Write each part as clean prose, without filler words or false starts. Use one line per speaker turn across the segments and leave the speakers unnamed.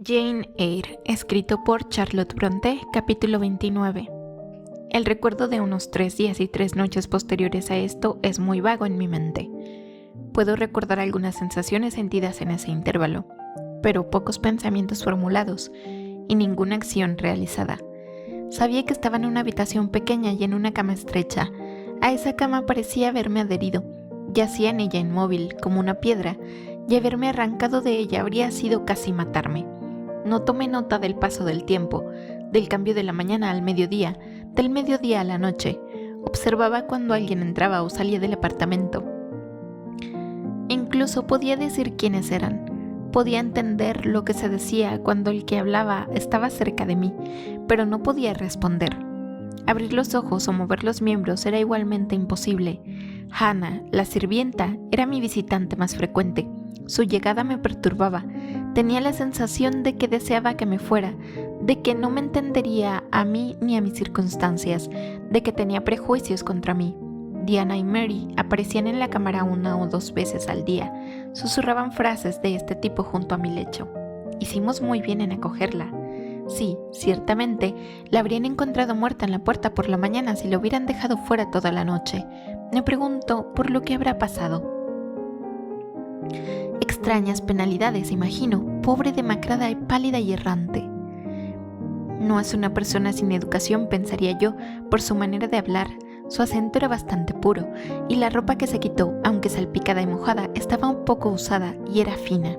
Jane Eyre, escrito por Charlotte Brontë, capítulo 29. El recuerdo de unos 3 días y 3 noches posteriores a esto es muy vago en mi mente. Puedo recordar algunas sensaciones sentidas en ese intervalo, pero pocos pensamientos formulados y ninguna acción realizada. Sabía que estaba en una habitación pequeña y en una cama estrecha. A esa cama parecía haberme adherido. Yacía en ella inmóvil, como una piedra, y haberme arrancado de ella habría sido casi matarme. No tomé nota del paso del tiempo, del cambio de la mañana al mediodía, del mediodía a la noche. Observaba cuando alguien entraba o salía del apartamento. Incluso podía decir quiénes eran. Podía entender lo que se decía cuando el que hablaba estaba cerca de mí, pero no podía responder. Abrir los ojos o mover los miembros era igualmente imposible. Hannah, la sirvienta, era mi visitante más frecuente. Su llegada me perturbaba. Tenía la sensación de que deseaba que me fuera, de que no me entendería a mí ni a mis circunstancias, de que tenía prejuicios contra mí. Diana y Mary aparecían en la cámara 1 o 2 veces al día. Susurraban frases de este tipo junto a mi lecho. Hicimos muy bien en acogerla. Sí, ciertamente, la habrían encontrado muerta en la puerta por la mañana si la hubieran dejado fuera toda la noche. Me pregunto por lo que habrá pasado. Extrañas penalidades, imagino, pobre, demacrada y pálida y errante. No es una persona sin educación, pensaría yo, por su manera de hablar. Su acento era bastante puro, y la ropa que se quitó, aunque salpicada y mojada, estaba un poco usada y era fina.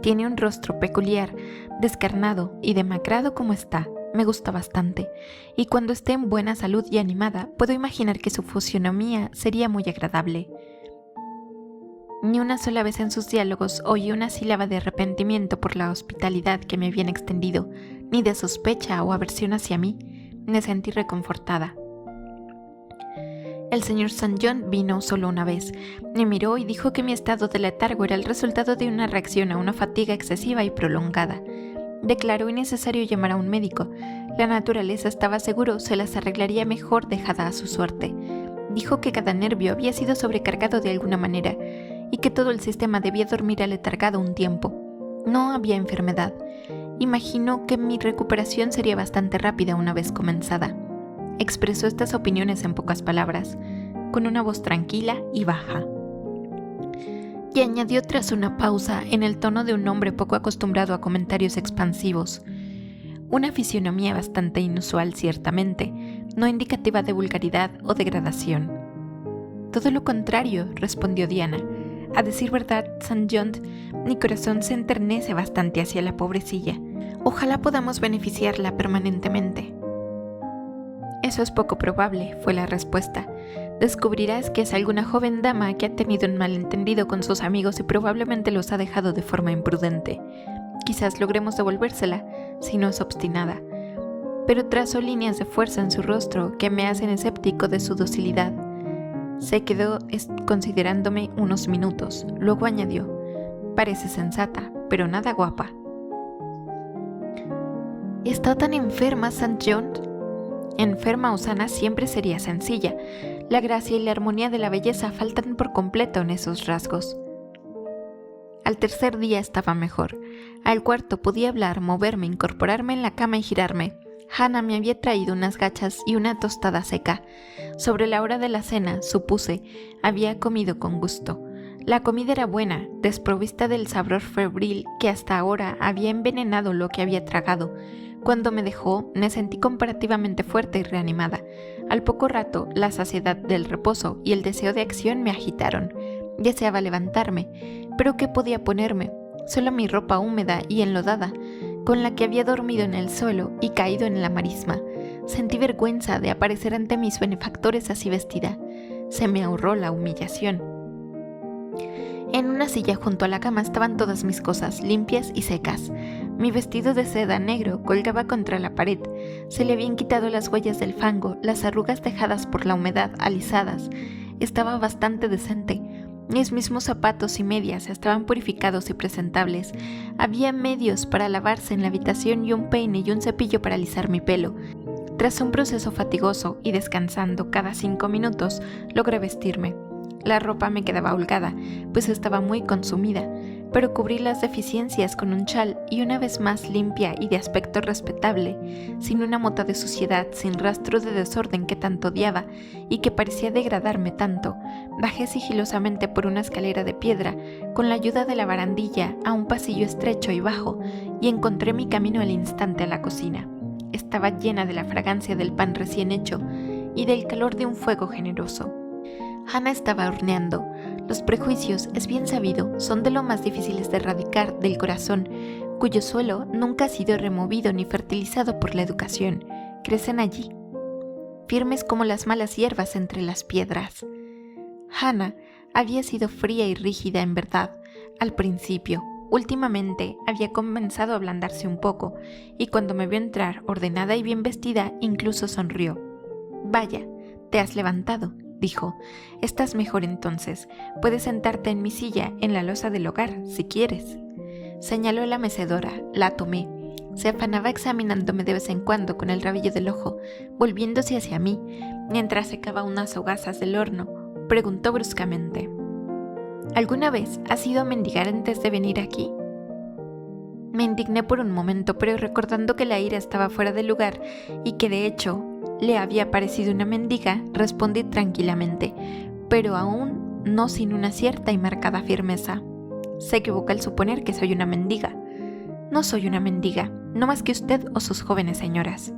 Tiene un rostro peculiar, descarnado y demacrado como está. Me gusta bastante, y cuando esté en buena salud y animada, puedo imaginar que su fisonomía sería muy agradable. Ni una sola vez en sus diálogos oí una sílaba de arrepentimiento por la hospitalidad que me habían extendido, ni de sospecha o aversión hacia mí. Me sentí reconfortada. El señor St. John vino solo una vez. Me miró y dijo que mi estado de letargo era el resultado de una reacción a una fatiga excesiva y prolongada. Declaró innecesario llamar a un médico. La naturaleza, estaba seguro, se las arreglaría mejor dejada a su suerte. Dijo que cada nervio había sido sobrecargado de alguna manera y que todo el sistema debía dormir aletargado un tiempo. No había enfermedad. Imagino que mi recuperación sería bastante rápida una vez comenzada. Expresó estas opiniones en pocas palabras, con una voz tranquila y baja. Y añadió tras una pausa, en el tono de un hombre poco acostumbrado a comentarios expansivos: una fisionomía bastante inusual, ciertamente, no indicativa de vulgaridad o degradación. Todo lo contrario, respondió Diana. A decir verdad, St. John, mi corazón se enternece bastante hacia la pobrecilla. Ojalá podamos beneficiarla permanentemente. Eso es poco probable, fue la respuesta. Descubrirás que es alguna joven dama que ha tenido un malentendido con sus amigos y probablemente los ha dejado de forma imprudente. Quizás logremos devolvérsela, si no es obstinada. Pero trazó líneas de fuerza en su rostro que me hacen escéptico de su docilidad. Se quedó considerándome unos minutos. Luego añadió: parece sensata, pero nada guapa. ¿Está tan enferma, St. John? Enferma o sana siempre sería sencilla. La gracia y la armonía de la belleza faltan por completo en esos rasgos. Al tercer día estaba mejor. Al cuarto podía hablar, moverme, incorporarme en la cama y girarme. Hannah me había traído unas gachas y una tostada seca. Sobre la hora de la cena, supuse, había comido con gusto. La comida era buena, desprovista del sabor febril que hasta ahora había envenenado lo que había tragado. Cuando me dejó, me sentí comparativamente fuerte y reanimada. Al poco rato, la saciedad del reposo y el deseo de acción me agitaron. Deseaba levantarme, pero ¿qué podía ponerme? Solo mi ropa húmeda y enlodada, con la que había dormido en el suelo y caído en la marisma. Sentí vergüenza de aparecer ante mis benefactores así vestida. Se me ahorró la humillación. En una silla junto a la cama estaban todas mis cosas, limpias y secas. Mi vestido de seda negro colgaba contra la pared. Se le habían quitado las huellas del fango, las arrugas dejadas por la humedad, alisadas. Estaba bastante decente. Mis mismos zapatos y medias estaban purificados y presentables. Había medios para lavarse en la habitación y un peine y un cepillo para alisar mi pelo. Tras un proceso fatigoso y descansando cada 5 minutos, logré vestirme. La ropa me quedaba holgada, pues estaba muy consumida, pero cubrí las deficiencias con un chal y una vez más limpia y de aspecto respetable, sin una mota de suciedad, sin rastro de desorden que tanto odiaba y que parecía degradarme tanto, bajé sigilosamente por una escalera de piedra, con la ayuda de la barandilla, a un pasillo estrecho y bajo, y encontré mi camino al instante a la cocina. Estaba llena de la fragancia del pan recién hecho y del calor de un fuego generoso. Hannah estaba horneando. Los prejuicios, es bien sabido, son de lo más difíciles de erradicar del corazón, cuyo suelo nunca ha sido removido ni fertilizado por la educación. Crecen allí, firmes como las malas hierbas entre las piedras. Hannah había sido fría y rígida en verdad, al principio. Últimamente había comenzado a ablandarse un poco, y cuando me vio entrar ordenada y bien vestida, incluso sonrió. «Vaya, te has levantado», dijo. «Estás mejor entonces. Puedes sentarte en mi silla, en la losa del hogar, si quieres». Señaló la mecedora, la tomé. Se afanaba examinándome de vez en cuando con el rabillo del ojo, volviéndose hacia mí, mientras secaba unas hogazas del horno. Preguntó bruscamente: «¿Alguna vez has ido a mendigar antes de venir aquí?». Me indigné por un momento, pero recordando que la ira estaba fuera de lugar y que de hecho le había parecido una mendiga, respondí tranquilamente, pero aún no sin una cierta y marcada firmeza: «Se equivoca al suponer que soy una mendiga. No soy una mendiga, no más que usted o sus jóvenes señoras».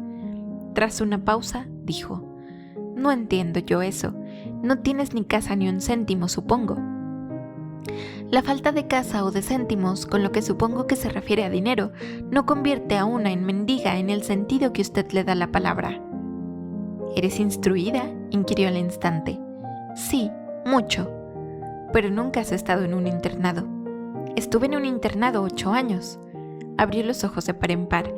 Tras una pausa, dijo: «No entiendo yo eso. No tienes ni casa ni un céntimo, supongo». La falta de casa o de céntimos, con lo que supongo que se refiere a dinero, no convierte a una en mendiga en el sentido que usted le da la palabra. «¿Eres instruida?», inquirió al instante. «Sí, mucho. Pero nunca has estado en un internado». «Estuve en un internado 8 años». Abrió los ojos de par en par.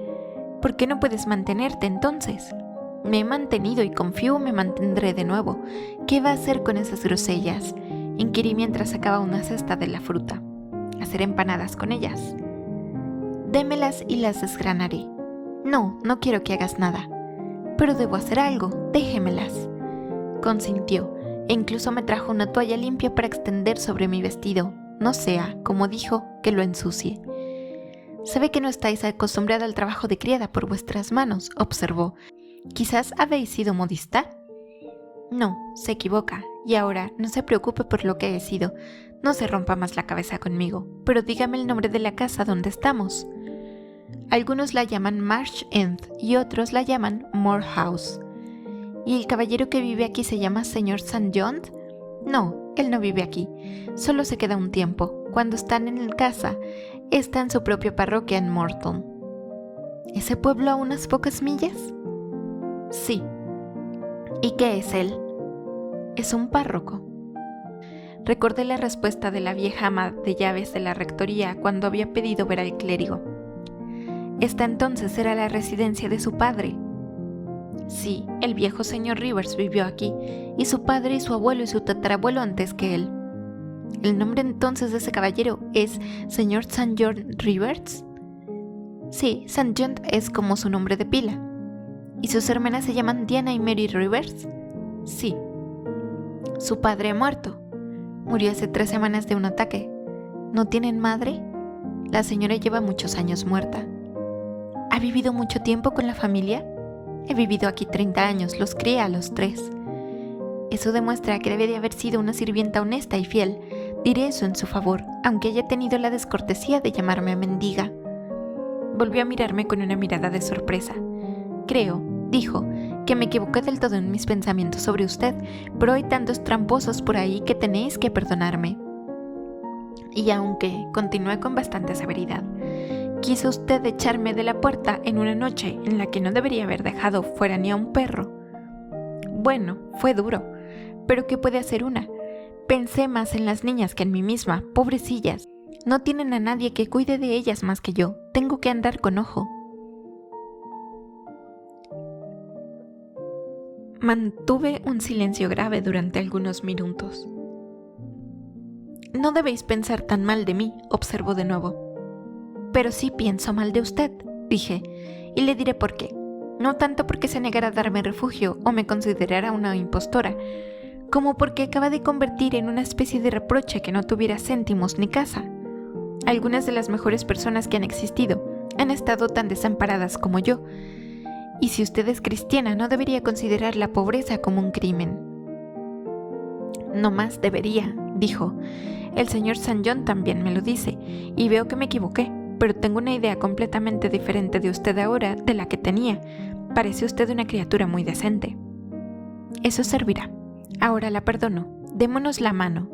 «¿Por qué no puedes mantenerte entonces?». «Me he mantenido y confío me mantendré de nuevo. ¿Qué va a hacer con esas grosellas?», inquirí mientras sacaba una cesta de la fruta. «¿Hacer empanadas con ellas?». «Démelas y las desgranaré». «No, no quiero que hagas nada». «Pero debo hacer algo, déjemelas». Consintió, e incluso me trajo una toalla limpia para extender sobre mi vestido, no sea, como dijo, que lo ensucie. «Se ve que no estáis acostumbrada al trabajo de criada por vuestras manos», observó. «¿Quizás habéis sido modista?». «No, se equivoca, y ahora no se preocupe por lo que he sido. No se rompa más la cabeza conmigo, pero dígame el nombre de la casa donde estamos». «Algunos la llaman Marsh End y otros la llaman Moor House». «¿Y el caballero que vive aquí se llama señor St. John?». «No, él no vive aquí. Solo se queda un tiempo. Cuando están en casa, está en su propia parroquia en Morton». «¿Ese pueblo a unas pocas millas?». «Sí». «¿Y qué es él?». «Es un párroco». Recordé la respuesta de la vieja ama de llaves de la rectoría cuando había pedido ver al clérigo. «Esta entonces era la residencia de su padre». «Sí, el viejo señor Rivers vivió aquí, y su padre y su abuelo y su tatarabuelo antes que él». «¿El nombre entonces de ese caballero es señor St. John Rivers?». «Sí, St. John es como su nombre de pila». «¿Y sus hermanas se llaman Diana y Mary Rivers?». «Sí». «¿Su padre ha muerto?». «Murió hace 3 semanas de un ataque». «¿No tienen madre?». «La señora lleva muchos años muerta». «¿Ha vivido mucho tiempo con la familia?». «He vivido aquí 30 años, los crié a los 3». «Eso demuestra que debe de haber sido una sirvienta honesta y fiel. Diré eso en su favor, aunque haya tenido la descortesía de llamarme mendiga». Volvió a mirarme con una mirada de sorpresa. «Creo», dijo, «que me equivoqué del todo en mis pensamientos sobre usted, pero hay tantos tramposos por ahí que tenéis que perdonarme». Y aunque, continué con bastante severidad, quiso usted echarme de la puerta en una noche en la que no debería haber dejado fuera ni a un perro. Bueno, fue duro, pero ¿qué puede hacer una? Pensé más en las niñas que en mí misma, pobrecillas. No tienen a nadie que cuide de ellas más que yo. Tengo que andar con ojo. Mantuve un silencio grave durante algunos minutos. «No debéis pensar tan mal de mí», observó de nuevo. «Pero sí pienso mal de usted», dije, «y le diré por qué. No tanto porque se negara a darme refugio o me considerara una impostora, como porque acaba de convertir en una especie de reproche que no tuviera céntimos ni casa. Algunas de las mejores personas que han existido han estado tan desamparadas como yo. Y si usted es cristiana, no debería considerar la pobreza como un crimen. No más debería, dijo. El señor St. John también me lo dice, y veo que me equivoqué, pero tengo una idea completamente diferente de usted ahora de la que tenía. Parece usted una criatura muy decente. Eso servirá. Ahora la perdono. Démonos la mano.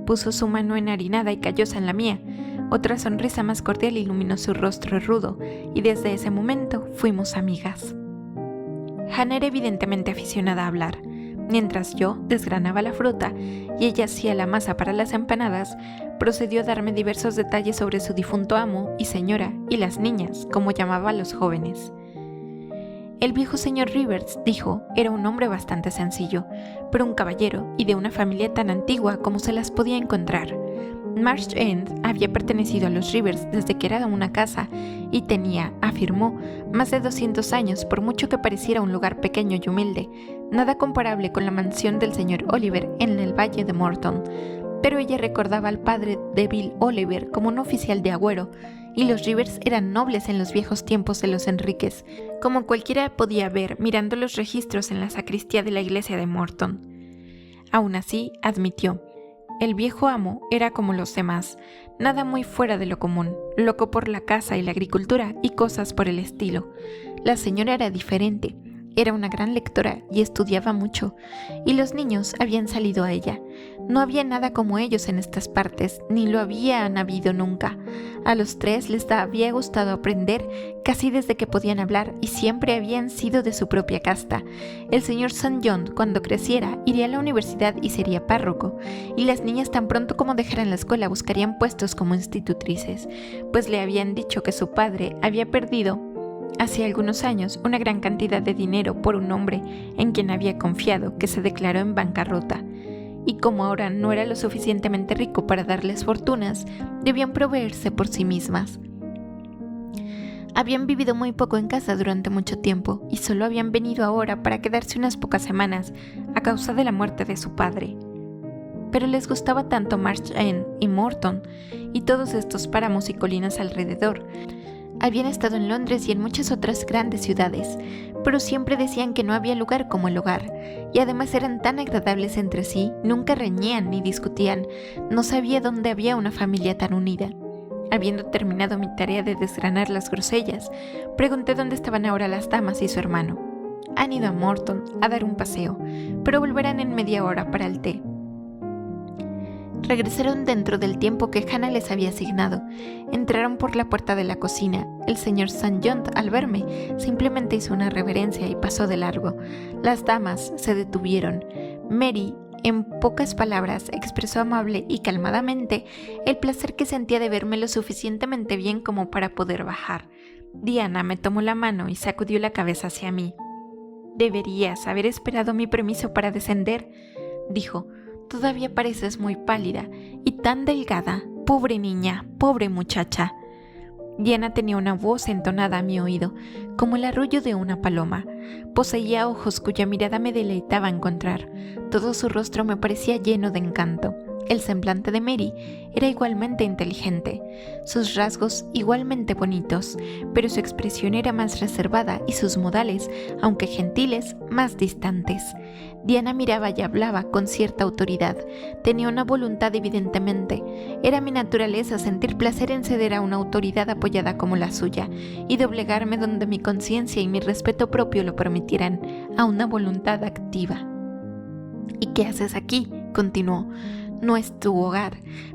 Puso su mano enharinada y callosa en la mía. Otra sonrisa más cordial iluminó su rostro rudo, y desde ese momento fuimos amigas. Hannah era evidentemente aficionada a hablar. Mientras yo desgranaba la fruta y ella hacía la masa para las empanadas, procedió a darme diversos detalles sobre su difunto amo y señora y las niñas, como llamaba a los jóvenes. El viejo señor Rivers, dijo, era un hombre bastante sencillo, pero un caballero y de una familia tan antigua como se las podía encontrar. Marsh End había pertenecido a los Rivers desde que era una casa y tenía, afirmó, más de 200 años, por mucho que pareciera un lugar pequeño y humilde, nada comparable con la mansión del señor Oliver en el valle de Morton. Pero ella recordaba al padre de Bill Oliver como un oficial de agüero, y los Rivers eran nobles en los viejos tiempos de los Enríquez, como cualquiera podía ver mirando los registros en la sacristía de la iglesia de Morton. Aún así, admitió, el viejo amo era como los demás, nada muy fuera de lo común, loco por la caza y la agricultura y cosas por el estilo. La señora era diferente, era una gran lectora y estudiaba mucho, y los niños habían salido a ella. No había nada como ellos en estas partes, ni lo habían habido nunca. A los tres les había gustado aprender casi desde que podían hablar y siempre habían sido de su propia casta. El señor St. John, cuando creciera, iría a la universidad y sería párroco, y las niñas tan pronto como dejaran la escuela buscarían puestos como institutrices, pues le habían dicho que su padre había perdido hace algunos años una gran cantidad de dinero por un hombre en quien había confiado que se declaró en bancarrota, y como ahora no era lo suficientemente rico para darles fortunas, debían proveerse por sí mismas. Habían vivido muy poco en casa durante mucho tiempo y solo habían venido ahora para quedarse unas pocas semanas a causa de la muerte de su padre. Pero les gustaba tanto Marsh End y Morton y todos estos páramos y colinas alrededor. Habían estado en Londres y en muchas otras grandes ciudades, pero siempre decían que no había lugar como el hogar, y además eran tan agradables entre sí, nunca reñían ni discutían, no sabía dónde había una familia tan unida. Habiendo terminado mi tarea de desgranar las grosellas, pregunté dónde estaban ahora las damas y su hermano. Han ido a Morton a dar un paseo, pero volverán en media hora para el té. Regresaron dentro del tiempo que Hannah les había asignado. Entraron por la puerta de la cocina. El señor St. John, al verme, simplemente hizo una reverencia y pasó de largo. Las damas se detuvieron. Mary, en pocas palabras, expresó amable y calmadamente el placer que sentía de verme lo suficientemente bien como para poder bajar. Diana me tomó la mano y sacudió la cabeza hacia mí. «Deberías haber esperado mi permiso para descender», dijo. «Todavía pareces muy pálida y tan delgada. Pobre niña, pobre muchacha». Diana tenía una voz entonada a mi oído, como el arrullo de una paloma. Poseía ojos cuya mirada me deleitaba encontrar. Todo su rostro me parecía lleno de encanto. El semblante de Mary era igualmente inteligente, sus rasgos igualmente bonitos, pero su expresión era más reservada y sus modales, aunque gentiles, más distantes. Diana miraba y hablaba con cierta autoridad. Tenía una voluntad evidentemente. Era mi naturaleza sentir placer en ceder a una autoridad apoyada como la suya y doblegarme donde mi conciencia y mi respeto propio lo permitieran, a una voluntad activa. «¿Y qué haces aquí?», continuó. «No es tu hogar.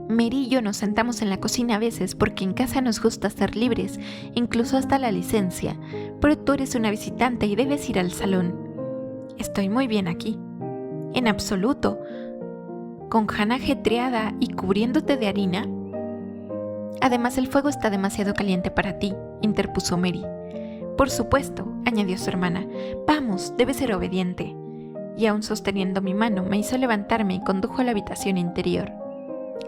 Mary y yo nos sentamos en la cocina a veces porque en casa nos gusta ser libres, incluso hasta la licencia. Pero tú eres una visitante y debes ir al salón». «Estoy muy bien aquí». «En absoluto. Con Hannah ajetreada y cubriéndote de harina». «Además el fuego está demasiado caliente para ti», interpuso Mary. «Por supuesto», añadió su hermana. «Vamos, debes ser obediente». Y aún sosteniendo mi mano, me hizo levantarme y condujo a la habitación interior.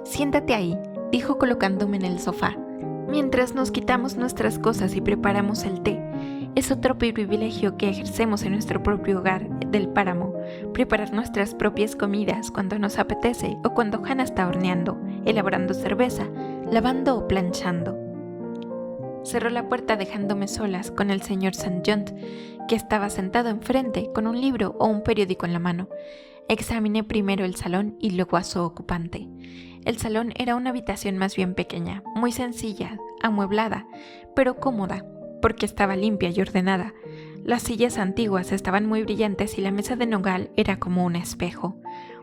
«Siéntate ahí», dijo colocándome en el sofá, «mientras nos quitamos nuestras cosas y preparamos el té. Es otro privilegio que ejercemos en nuestro propio hogar del páramo, preparar nuestras propias comidas cuando nos apetece o cuando Hannah está horneando, elaborando cerveza, lavando o planchando. Cerró la puerta dejándome solas con el señor St. John, que estaba sentado enfrente con un libro o un periódico en la mano. Examiné primero el salón y luego a su ocupante. El salón era una habitación más bien pequeña, muy sencilla, amueblada, pero cómoda, porque estaba limpia y ordenada. Las sillas antiguas estaban muy brillantes y la mesa de nogal era como un espejo.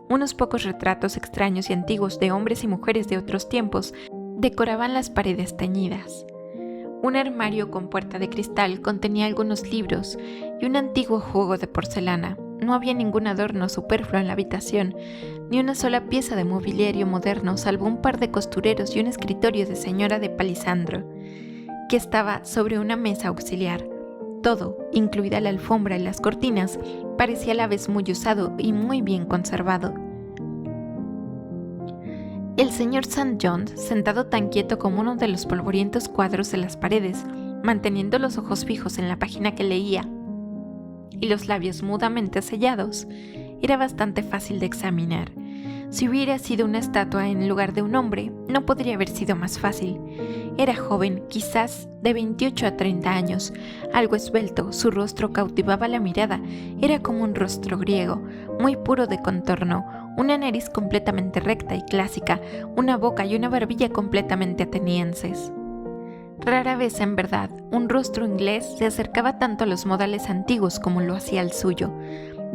Unos pocos retratos extraños y antiguos de hombres y mujeres de otros tiempos decoraban las paredes teñidas. Un armario con puerta de cristal contenía algunos libros y un antiguo juego de porcelana. No había ningún adorno superfluo en la habitación, ni una sola pieza de mobiliario moderno, salvo un par de costureros y un escritorio de señora de Palisandro, que estaba sobre una mesa auxiliar. Todo, incluida la alfombra y las cortinas, parecía a la vez muy usado y muy bien conservado. El señor St. John, sentado tan quieto como uno de los polvorientos cuadros de las paredes, manteniendo los ojos fijos en la página que leía y los labios mudamente sellados, era bastante fácil de examinar. Si hubiera sido una estatua en lugar de un hombre, no podría haber sido más fácil. Era joven, quizás de 28 a 30 años, algo esbelto, su rostro cautivaba la mirada, era como un rostro griego, muy puro de contorno, una nariz completamente recta y clásica, una boca y una barbilla completamente atenienses. Rara vez, en verdad, un rostro inglés se acercaba tanto a los modales antiguos como lo hacía el suyo.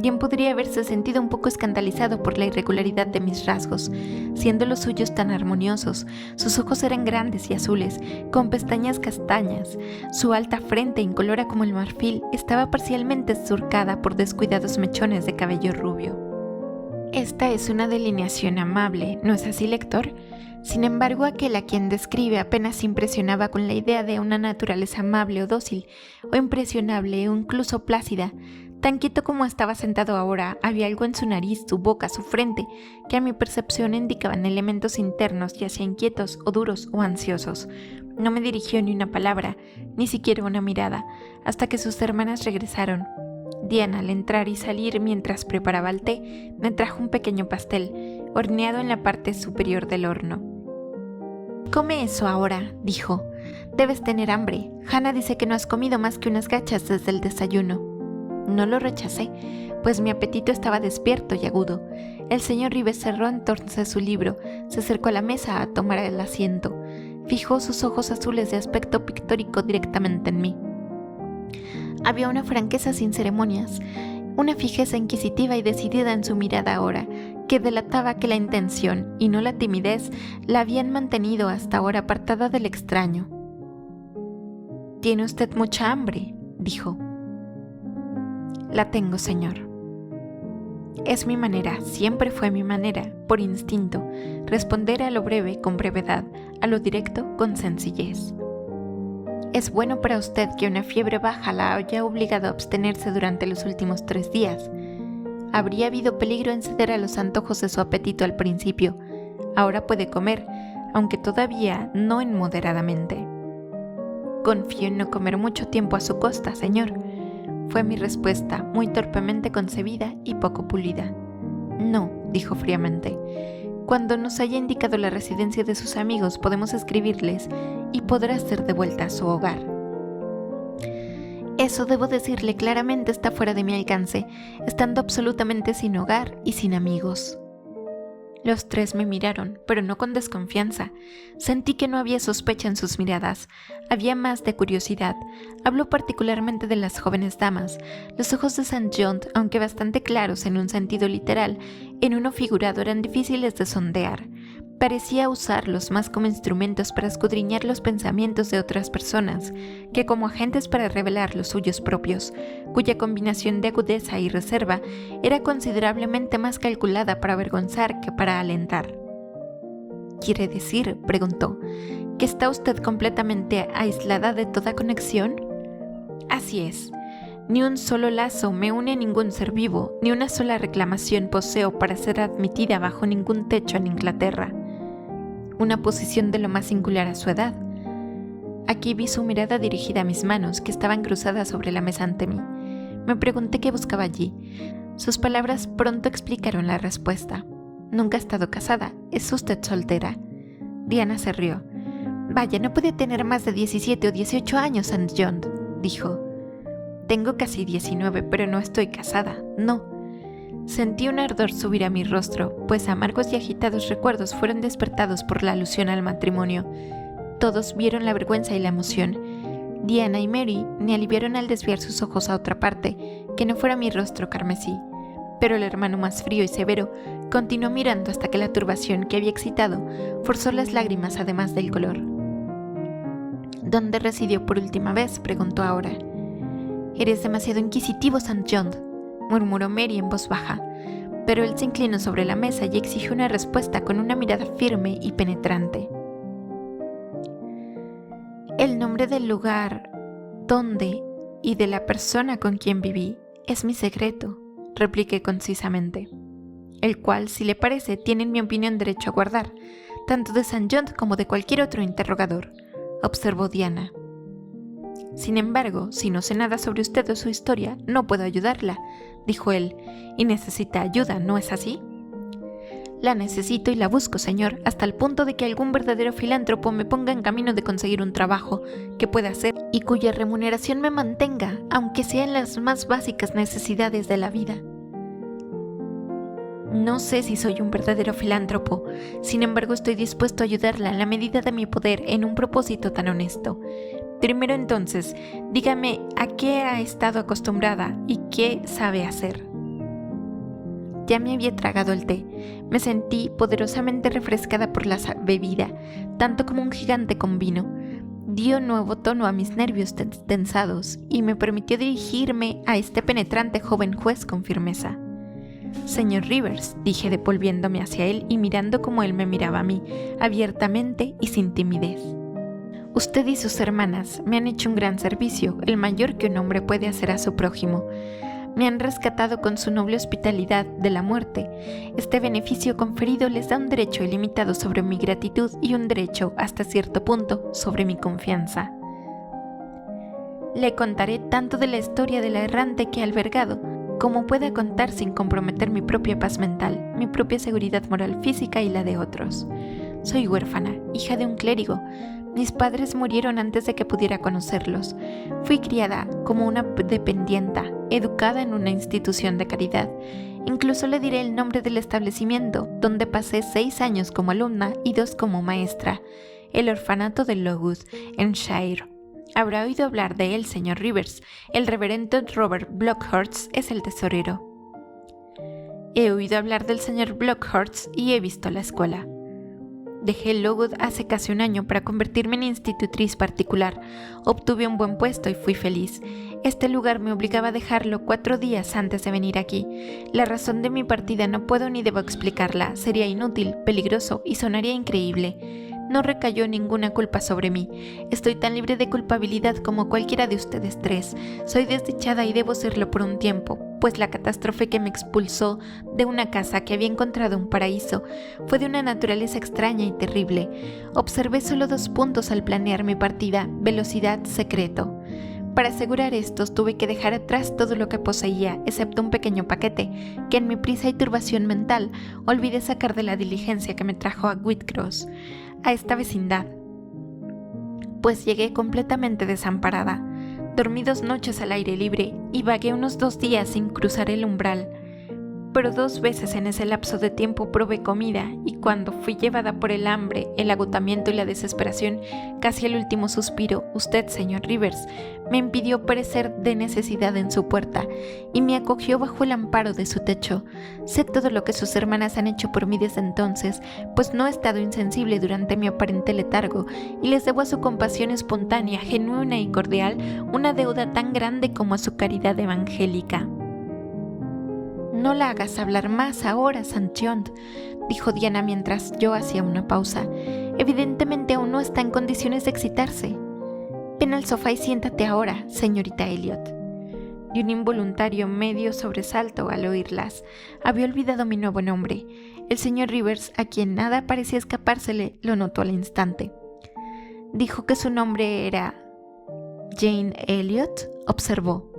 Bien podría haberse sentido un poco escandalizado por la irregularidad de mis rasgos, siendo los suyos tan armoniosos. Sus ojos eran grandes y azules, con pestañas castañas. Su alta frente, incolora como el marfil, estaba parcialmente surcada por descuidados mechones de cabello rubio. Esta es una delineación amable, ¿no es así, lector? Sin embargo, aquel a quien describe apenas impresionaba con la idea de una naturaleza amable o dócil, o impresionable o incluso plácida. Tan quieto como estaba sentado ahora, había algo en su nariz, su boca, su frente, que a mi percepción indicaban elementos internos, ya sea inquietos o duros o ansiosos. No me dirigió ni una palabra, ni siquiera una mirada, hasta que sus hermanas regresaron. Diana, al entrar y salir mientras preparaba el té, me trajo un pequeño pastel, horneado en la parte superior del horno. «Come eso ahora», dijo. «Debes tener hambre. Hannah dice que no has comido más que unas gachas desde el desayuno». No lo rechacé, pues mi apetito estaba despierto y agudo. El señor Rives cerró entonces su libro, se acercó a la mesa a tomar el asiento. Fijó sus ojos azules de aspecto pictórico directamente en mí. Había una franqueza sin ceremonias, una fijeza inquisitiva y decidida en su mirada ahora, que delataba que la intención, y no la timidez, la habían mantenido hasta ahora apartada del extraño. «¿Tiene usted mucha hambre?», dijo. «La tengo, señor». Es mi manera, siempre fue mi manera, por instinto, responder a lo breve con brevedad, a lo directo con sencillez. «Es bueno para usted que una fiebre baja la haya obligado a abstenerse durante los últimos 3 días. Habría habido peligro en ceder a los antojos de su apetito al principio. Ahora puede comer, aunque todavía no inmoderadamente». «Confío en no comer mucho tiempo a su costa, señor», fue mi respuesta, muy torpemente concebida y poco pulida. «No», dijo fríamente. «Cuando nos haya indicado la residencia de sus amigos podemos escribirles y podrá ser de vuelta a su hogar». «Eso, debo decirle claramente, está fuera de mi alcance, estando absolutamente sin hogar y sin amigos». Los 3 me miraron, pero no con desconfianza. Sentí que no había sospecha en sus miradas, había más de curiosidad. Habló particularmente de las jóvenes damas. Los ojos de St. John, aunque bastante claros en un sentido literal, en uno figurado eran difíciles de sondear. Parecía usarlos más como instrumentos para escudriñar los pensamientos de otras personas que como agentes para revelar los suyos propios, cuya combinación de agudeza y reserva era considerablemente más calculada para avergonzar que para alentar. «¿Quiere decir», preguntó, «que está usted completamente aislada de toda conexión?» «Así es. Ni un solo lazo me une a ningún ser vivo, ni una sola reclamación poseo para ser admitida bajo ningún techo en Inglaterra». Una posición de lo más singular a su edad. Aquí vi su mirada dirigida a mis manos, que estaban cruzadas sobre la mesa ante mí. Me pregunté qué buscaba allí. Sus palabras pronto explicaron la respuesta. «Nunca ha estado casada. ¿Es usted soltera?» Diana se rió. Vaya, no puede tener más de 17 o 18 años, St. John, dijo. Tengo casi 19, pero no estoy casada, no. Sentí un ardor subir a mi rostro, pues amargos y agitados recuerdos fueron despertados por la alusión al matrimonio. Todos vieron la vergüenza y la emoción. Diana y Mary me aliviaron al desviar sus ojos a otra parte, que no fuera mi rostro carmesí. Pero el hermano más frío y severo continuó mirando hasta que la turbación que había excitado forzó las lágrimas además del color. ¿Dónde residió por última vez?, preguntó ahora. Eres demasiado inquisitivo, St. John, murmuró Mary en voz baja, pero él se inclinó sobre la mesa y exigió una respuesta con una mirada firme y penetrante. El nombre del lugar, dónde y de la persona con quien viví es mi secreto, repliqué concisamente, el cual, si le parece, tiene en mi opinión derecho a guardar, tanto de St. John como de cualquier otro interrogador, observó Diana. Sin embargo, si no sé nada sobre usted o su historia, no puedo ayudarla, dijo él, y necesita ayuda, ¿no es así? La necesito y la busco, señor, hasta el punto de que algún verdadero filántropo me ponga en camino de conseguir un trabajo que pueda hacer y cuya remuneración me mantenga, aunque sea en las más básicas necesidades de la vida. No sé si soy un verdadero filántropo, sin embargo estoy dispuesto a ayudarla en la medida de mi poder en un propósito tan honesto. Primero entonces, dígame a qué ha estado acostumbrada y qué sabe hacer. Ya me había tragado el té. Me sentí poderosamente refrescada por la bebida, tanto como un gigante con vino. Dio nuevo tono a mis nervios tensados y me permitió dirigirme a este penetrante joven juez con firmeza. Señor Rivers, dije volviéndome hacia él y mirando como él me miraba a mí, abiertamente y sin timidez. Usted y sus hermanas me han hecho un gran servicio, el mayor que un hombre puede hacer a su prójimo. Me han rescatado con su noble hospitalidad de la muerte. Este beneficio conferido les da un derecho ilimitado sobre mi gratitud y un derecho, hasta cierto punto, sobre mi confianza. Le contaré tanto de la historia de la errante que he albergado, como pueda contar sin comprometer mi propia paz mental, mi propia seguridad moral física y la de otros. Soy huérfana, hija de un clérigo. Mis padres murieron antes de que pudiera conocerlos. Fui criada como una dependienta, educada en una institución de caridad. Incluso le diré el nombre del establecimiento, donde pasé 6 años como alumna y 2 como maestra, el orfanato de Lowood, en Shire. Habrá oído hablar de él, señor Rivers. El reverendo Robert Blockhurst es el tesorero. He oído hablar del señor Blockhurst y he visto la escuela. Dejé Lowood hace casi un año para convertirme en institutriz particular. Obtuve un buen puesto y fui feliz. Este lugar me obligaba a dejarlo 4 días antes de venir aquí. La razón de mi partida no puedo ni debo explicarla. Sería inútil, peligroso y sonaría increíble. No recayó ninguna culpa sobre mí. Estoy tan libre de culpabilidad como cualquiera de ustedes 3. Soy desdichada y debo serlo por un tiempo, pues la catástrofe que me expulsó de una casa que había encontrado un paraíso fue de una naturaleza extraña y terrible. Observé solo 2 puntos al planear mi partida: velocidad, secreto. Para asegurar estos tuve que dejar atrás todo lo que poseía, excepto un pequeño paquete, que en mi prisa y turbación mental olvidé sacar de la diligencia que me trajo a Whitcross, a esta vecindad, pues llegué completamente desamparada. Dormí 2 noches al aire libre y vagué unos 2 días sin cruzar el umbral. Pero 2 veces en ese lapso de tiempo probé comida y cuando fui llevada por el hambre, el agotamiento y la desesperación, casi el último suspiro, usted, señor Rivers, me impidió perecer de necesidad en su puerta y me acogió bajo el amparo de su techo. Sé todo lo que sus hermanas han hecho por mí desde entonces, pues no he estado insensible durante mi aparente letargo y les debo a su compasión espontánea, genuina y cordial una deuda tan grande como a su caridad evangélica. No la hagas hablar más ahora, St. John, dijo Diana mientras yo hacía una pausa. Evidentemente aún no está en condiciones de excitarse. Ven al sofá y siéntate ahora, señorita Elliot. Y un involuntario medio sobresalto al oírlas. Había olvidado mi nuevo nombre. El señor Rivers, a quien nada parecía escapársele, lo notó al instante. Dijo que su nombre era Jane Elliot, observó.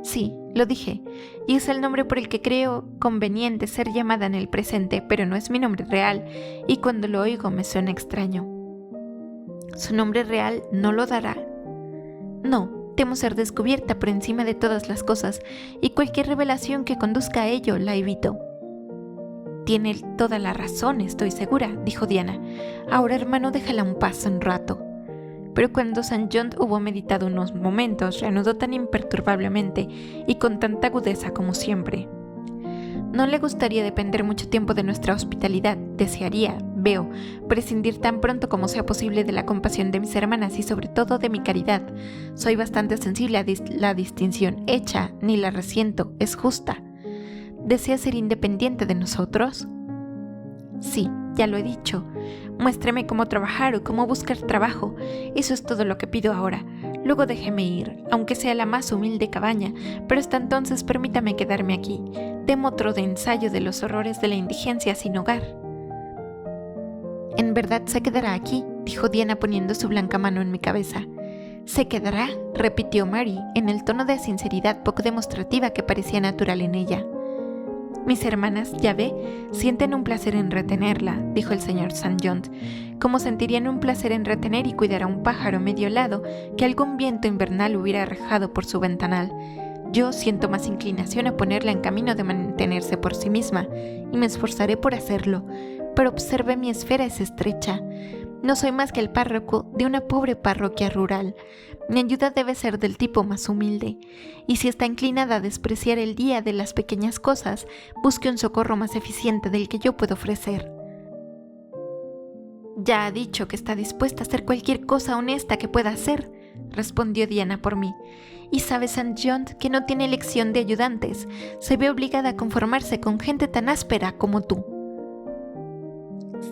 Sí, lo dije, y es el nombre por el que creo conveniente ser llamada en el presente, pero no es mi nombre real, y cuando lo oigo me suena extraño. ¿Su nombre real no lo dará? No, temo ser descubierta por encima de todas las cosas, y cualquier revelación que conduzca a ello la evito. Tiene toda la razón, estoy segura, dijo Diana. Ahora, hermano, déjala un paso un rato. Pero cuando St. John hubo meditado unos momentos, reanudó tan imperturbablemente y con tanta agudeza como siempre. No le gustaría depender mucho tiempo de nuestra hospitalidad. Desearía, veo, prescindir tan pronto como sea posible de la compasión de mis hermanas y sobre todo de mi caridad. Soy bastante sensible a la distinción hecha, ni la resiento, es justa. ¿Desea ser independiente de nosotros? Sí, ya lo he dicho. Muéstreme cómo trabajar o cómo buscar trabajo. Eso es todo lo que pido ahora. Luego déjeme ir, aunque sea la más humilde cabaña, pero hasta entonces permítame quedarme aquí. Temo otro de ensayo de los horrores de la indigencia sin hogar. En verdad se quedará aquí, dijo Diana poniendo su blanca mano en mi cabeza. ¿Se quedará?, repitió Mary, en el tono de sinceridad poco demostrativa que parecía natural en ella. Mis hermanas, ya ve, sienten un placer en retenerla, dijo el señor St. John, como sentirían un placer en retener y cuidar a un pájaro medio helado que algún viento invernal hubiera arrojado por su ventanal. Yo siento más inclinación a ponerla en camino de mantenerse por sí misma, y me esforzaré por hacerlo, pero observe, mi esfera es estrecha. No soy más que el párroco de una pobre parroquia rural. Mi ayuda debe ser del tipo más humilde, y si está inclinada a despreciar el día de las pequeñas cosas, busque un socorro más eficiente del que yo puedo ofrecer. Ya ha dicho que está dispuesta a hacer cualquier cosa honesta que pueda hacer, respondió Diana por mí. Y sabe St. John que no tiene elección de ayudantes. Se ve obligada a conformarse con gente tan áspera como tú.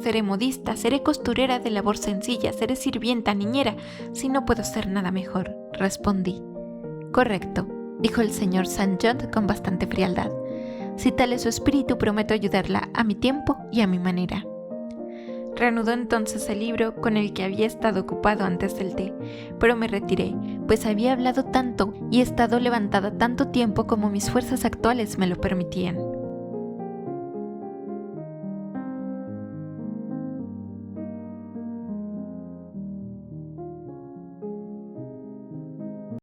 Seré modista, seré costurera de labor sencilla, seré sirvienta, niñera, si no puedo ser nada mejor, respondí. Correcto, dijo el señor St. John con bastante frialdad. Si tal es su espíritu, prometo ayudarla a mi tiempo y a mi manera. Reanudó entonces el libro con el que había estado ocupado antes del té, pero me retiré, pues había hablado tanto y estado levantada tanto tiempo como mis fuerzas actuales me lo permitían.